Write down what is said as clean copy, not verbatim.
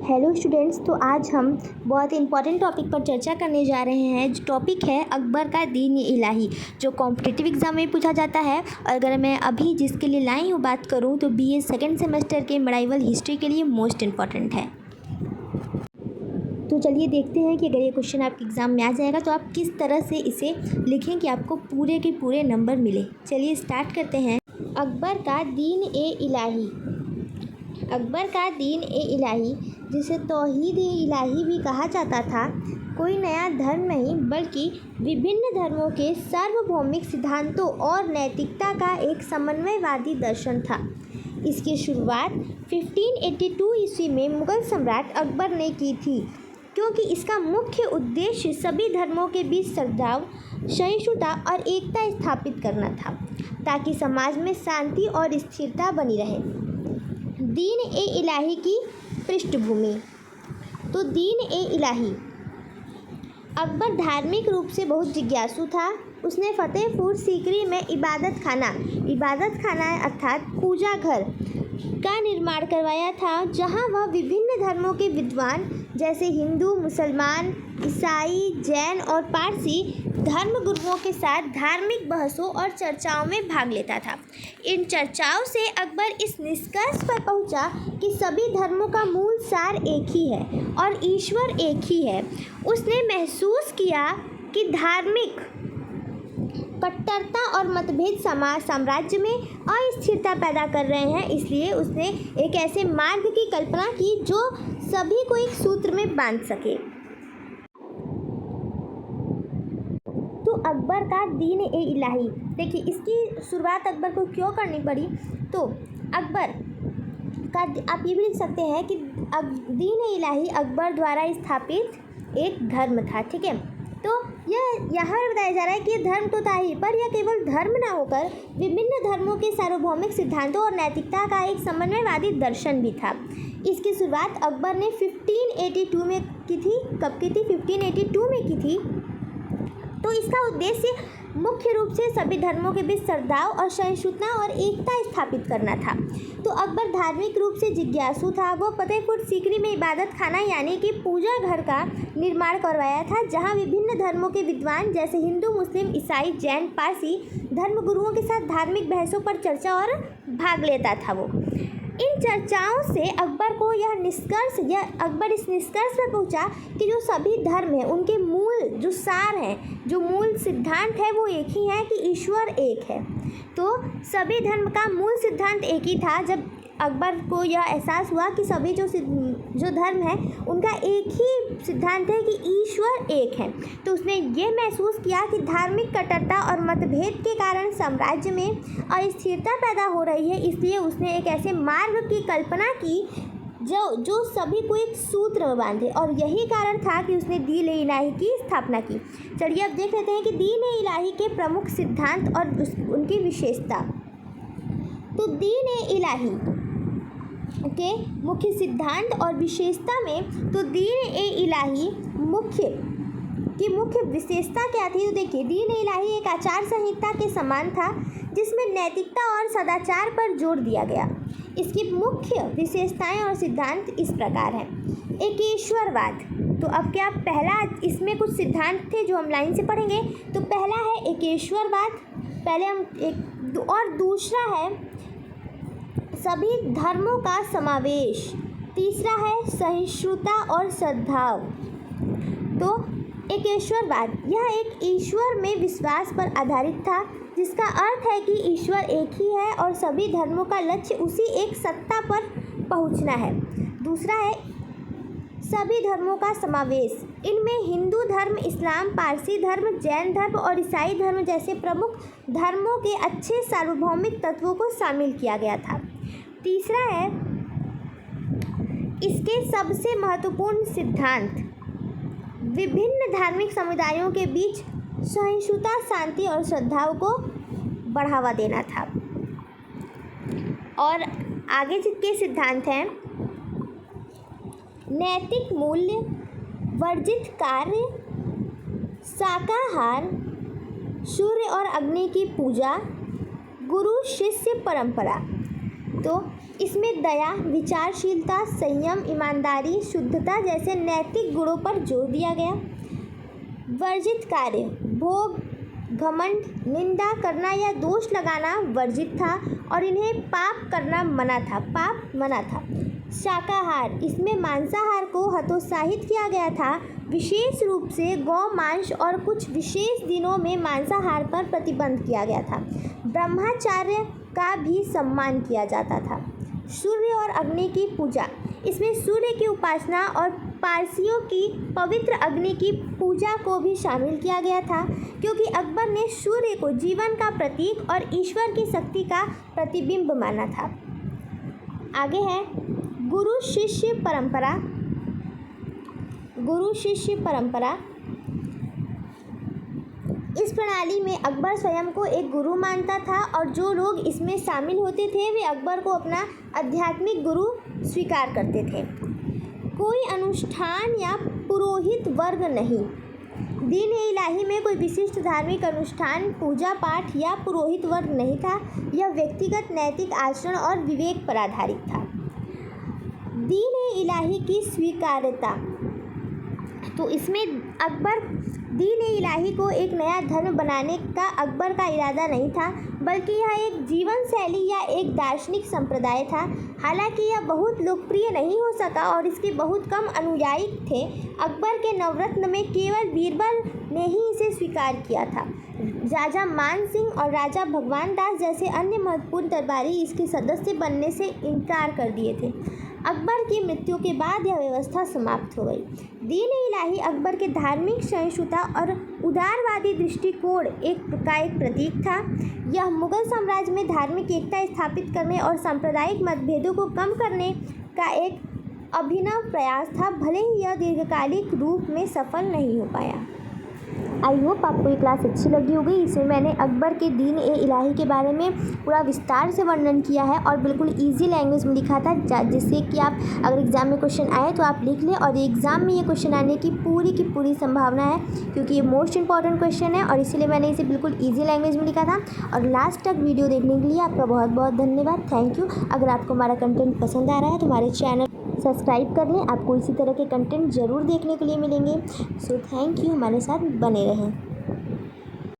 Hello students, तो आज हम बहुत इंपॉर्टेंट टॉपिक पर चर्चा करने जा रहे हैं। जो टॉपिक है अकबर का दीन इलाही, जो कॉम्पिटिटिव एग्जाम में पूछा जाता है। और अगर मैं अभी जिसके लिए लाई हूँ बात करूँ तो बीए सेकंड सेमेस्टर के मेडाइवल हिस्ट्री के लिए मोस्ट इम्पॉर्टेंट है। तो चलिए देखते हैं कि अगर ये क्वेश्चन आपके एग्ज़ाम में आ जाएगा तो आप किस तरह से इसे लिखें कि आपको पूरे के पूरे नंबर मिले। चलिए स्टार्ट करते हैं। अकबर का दीन इलाही। अकबर का दीन इलाही, जिसे तौहीद इलाही भी कहा जाता था, कोई नया धर्म नहीं बल्कि विभिन्न धर्मों के सार्वभौमिक सिद्धांतों और नैतिकता का एक समन्वयवादी दर्शन था। इसकी शुरुआत 1582 ईस्वी में मुग़ल सम्राट अकबर ने की थी, क्योंकि इसका मुख्य उद्देश्य सभी धर्मों के बीच सद्भाव, सहिष्णुता और एकता स्थापित करना था, ताकि समाज में शांति और स्थिरता बनी रहे। दीन इलाही की पृष्ठभूमि। तो दीन इलाही, अकबर धार्मिक रूप से बहुत जिज्ञासु था। उसने फतेहपुर सीकरी में इबादत खाना अर्थात पूजा घर का निर्माण करवाया था, जहां वह विभिन्न धर्मों के विद्वान जैसे हिंदू, मुसलमान, ईसाई, जैन और पारसी धर्म गुरुओं के साथ धार्मिक बहसों और चर्चाओं में भाग लेता था। इन चर्चाओं से अकबर इस निष्कर्ष पर पहुंचा कि सभी धर्मों का मूल सार एक ही है और ईश्वर एक ही है। उसने महसूस किया कि धार्मिक कट्टरता और मतभेद साम्राज्य में अस्थिरता पैदा कर रहे हैं, इसलिए उसने एक ऐसे मार्ग की कल्पना की जो सभी को एक सूत्र में बांध सके। तो अकबर का दीन इलाही, देखिए इसकी शुरुआत अकबर को क्यों करनी पड़ी। तो अकबर का आप ये भी लिख सकते हैं कि दीन इलाही अकबर द्वारा स्थापित एक धर्म था, ठीक है। तो यह यहाँ बताया जा रहा है कि यह धर्म तो था ही, पर यह केवल धर्म न होकर विभिन्न धर्मों के सार्वभौमिक सिद्धांतों और नैतिकता का एक समन्वयवादी दर्शन भी था। इसकी शुरुआत अकबर ने 1582 में की थी। कब की थी? 1582 में की थी। तो इसका उद्देश्य मुख्य रूप से सभी धर्मों के बीच सद्भाव और सहिष्णुता और एकता स्थापित करना था। तो अकबर धार्मिक रूप से जिज्ञासु था। वह फतेहपुर सीकरी में इबादत खाना यानी कि पूजा घर का निर्माण करवाया था, जहां विभिन्न धर्मों के विद्वान जैसे हिंदू, मुस्लिम, ईसाई, जैन, पारसी धर्म गुरुओं के साथ धार्मिक बहसों पर चर्चा और भाग लेता था। वो इन चर्चाओं से अकबर इस निष्कर्ष पर पहुंचा कि जो सभी धर्म हैं उनके मूल जो सार हैं, जो मूल सिद्धांत है वो एक ही है कि ईश्वर एक है। तो सभी धर्म का मूल सिद्धांत एक ही था। जब अकबर को यह एहसास हुआ कि सभी जो धर्म है उनका एक ही सिद्धांत है कि ईश्वर एक है, तो उसने ये महसूस किया कि धार्मिक कट्टरता और मतभेद के कारण साम्राज्य में अस्थिरता पैदा हो रही है। इसलिए उसने एक ऐसे मार्ग की कल्पना की जो सभी को एक सूत्र में बांधे, और यही कारण था कि उसने दीन इलाही की स्थापना की। चलिए अब देख लेते हैं कि दीन इलाही के प्रमुख सिद्धांत और उनकी विशेषता। तो दीन इलाही के मुख्य सिद्धांत और विशेषता में, तो दीन इलाही मुख्य विशेषता क्या थी। तो देखिए, दीन इलाही एक आचार संहिता के समान था जिसमें नैतिकता और सदाचार पर जोर दिया गया। इसकी मुख्य विशेषताएं और सिद्धांत इस प्रकार हैं। एकेश्वरवाद। तो अब क्या पहला, इसमें कुछ सिद्धांत थे जो हम लाइन से पढ़ेंगे। तो पहला है एकेश्वरवाद, पहले हम और दूसरा है सभी धर्मों का समावेश, तीसरा है सहिष्णुता और सद्भाव। तो एकेश्वरवाद, यह एक ईश्वर में विश्वास पर आधारित था, जिसका अर्थ है कि ईश्वर एक ही है और सभी धर्मों का लक्ष्य उसी एक सत्ता पर पहुंचना है। दूसरा है सभी धर्मों का समावेश, इनमें हिंदू धर्म, इस्लाम, पारसी धर्म, जैन धर्म और ईसाई धर्म जैसे प्रमुख धर्मों के अच्छे सार्वभौमिक तत्वों को शामिल किया गया था। तीसरा है इसके सबसे महत्वपूर्ण सिद्धांत विभिन्न धार्मिक समुदायों के बीच सहिष्णुता, शांति और सद्भाव को बढ़ावा देना था। और आगे के सिद्धांत हैं नैतिक मूल्य, वर्जित कार्य, शाकाहार, सूर्य और अग्नि की पूजा, गुरु शिष्य परंपरा। तो इसमें दया, विचारशीलता, संयम, ईमानदारी, शुद्धता जैसे नैतिक गुणों पर जोर दिया गया। वर्जित कार्य, भोग, घमंड, निंदा करना या दोष लगाना वर्जित था और इन्हें पाप करना मना था। शाकाहार, इसमें मांसाहार को हतोत्साहित किया गया था, विशेष रूप से गौ मांस और कुछ विशेष दिनों में मांसाहार पर प्रतिबंध किया गया था। ब्रह्मचार्य का भी सम्मान किया जाता था। सूर्य और अग्नि की पूजा, इसमें सूर्य की उपासना और पारसियों की पवित्र अग्नि की पूजा को भी शामिल किया गया था, क्योंकि अकबर ने सूर्य को जीवन का प्रतीक और ईश्वर की शक्ति का प्रतिबिंब माना था। आगे है गुरु शिष्य परंपरा। इस प्रणाली में अकबर स्वयं को एक गुरु मानता था और जो लोग इसमें शामिल होते थे वे अकबर को अपना आध्यात्मिक गुरु स्वीकार करते थे। कोई अनुष्ठान या पुरोहित वर्ग नहीं। दीन-ए-इलाही में कोई विशिष्ट धार्मिक अनुष्ठान, पूजा पाठ या पुरोहित वर्ग नहीं था। यह व्यक्तिगत नैतिक आचरण और विवेक पर आधारित था। दीन-ए-इलाही की स्वीकार्यता, तो इसमें अकबर दीन-ए-इलाही को एक नया धर्म बनाने का अकबर का इरादा नहीं था, बल्कि यह एक जीवन शैली या एक दार्शनिक संप्रदाय था। हालांकि यह बहुत लोकप्रिय नहीं हो सका और इसके बहुत कम अनुयायी थे। अकबर के नवरत्न में केवल बीरबल ने ही इसे स्वीकार किया था। राजा मान सिंह और राजा भगवान दास जैसे अन्य महत्वपूर्ण दरबारी इसके सदस्य बनने से इनकार कर दिए थे। अकबर की मृत्यु के बाद यह व्यवस्था समाप्त हो गई। दीन-ए-इलाही अकबर के धार्मिक सहिष्णुता और उदारवादी दृष्टिकोण का एक प्रतीक था। यह मुगल साम्राज्य में धार्मिक एकता स्थापित करने और सांप्रदायिक मतभेदों को कम करने का एक अभिनव प्रयास था, भले ही यह दीर्घकालिक रूप में सफल नहीं हो पाया। आई होप आपको ये क्लास अच्छी लगी होगी। इसमें मैंने अकबर के दीन-ए-इलाही के बारे में पूरा विस्तार से वर्णन किया है और बिल्कुल इजी लैंग्वेज में लिखा था, जिससे कि आप अगर एग्ज़ाम में क्वेश्चन आए तो आप लिख लें। और एग्ज़ाम में ये क्वेश्चन आने की पूरी संभावना है, क्योंकि ये मोस्ट इंपॉर्टेंट क्वेश्चन है और इसीलिए मैंने इसे बिल्कुल ईजी लैंग्वेज में लिखा था। और लास्ट तक वीडियो देखने के लिए आपका बहुत बहुत धन्यवाद, थैंक यू। अगर आपको हमारा कंटेंट पसंद आ रहा है तो हमारे चैनल सब्सक्राइब कर लें, आपको इसी तरह के कंटेंट ज़रूर देखने के लिए मिलेंगे। सो थैंक यू, हमारे साथ बने रहें।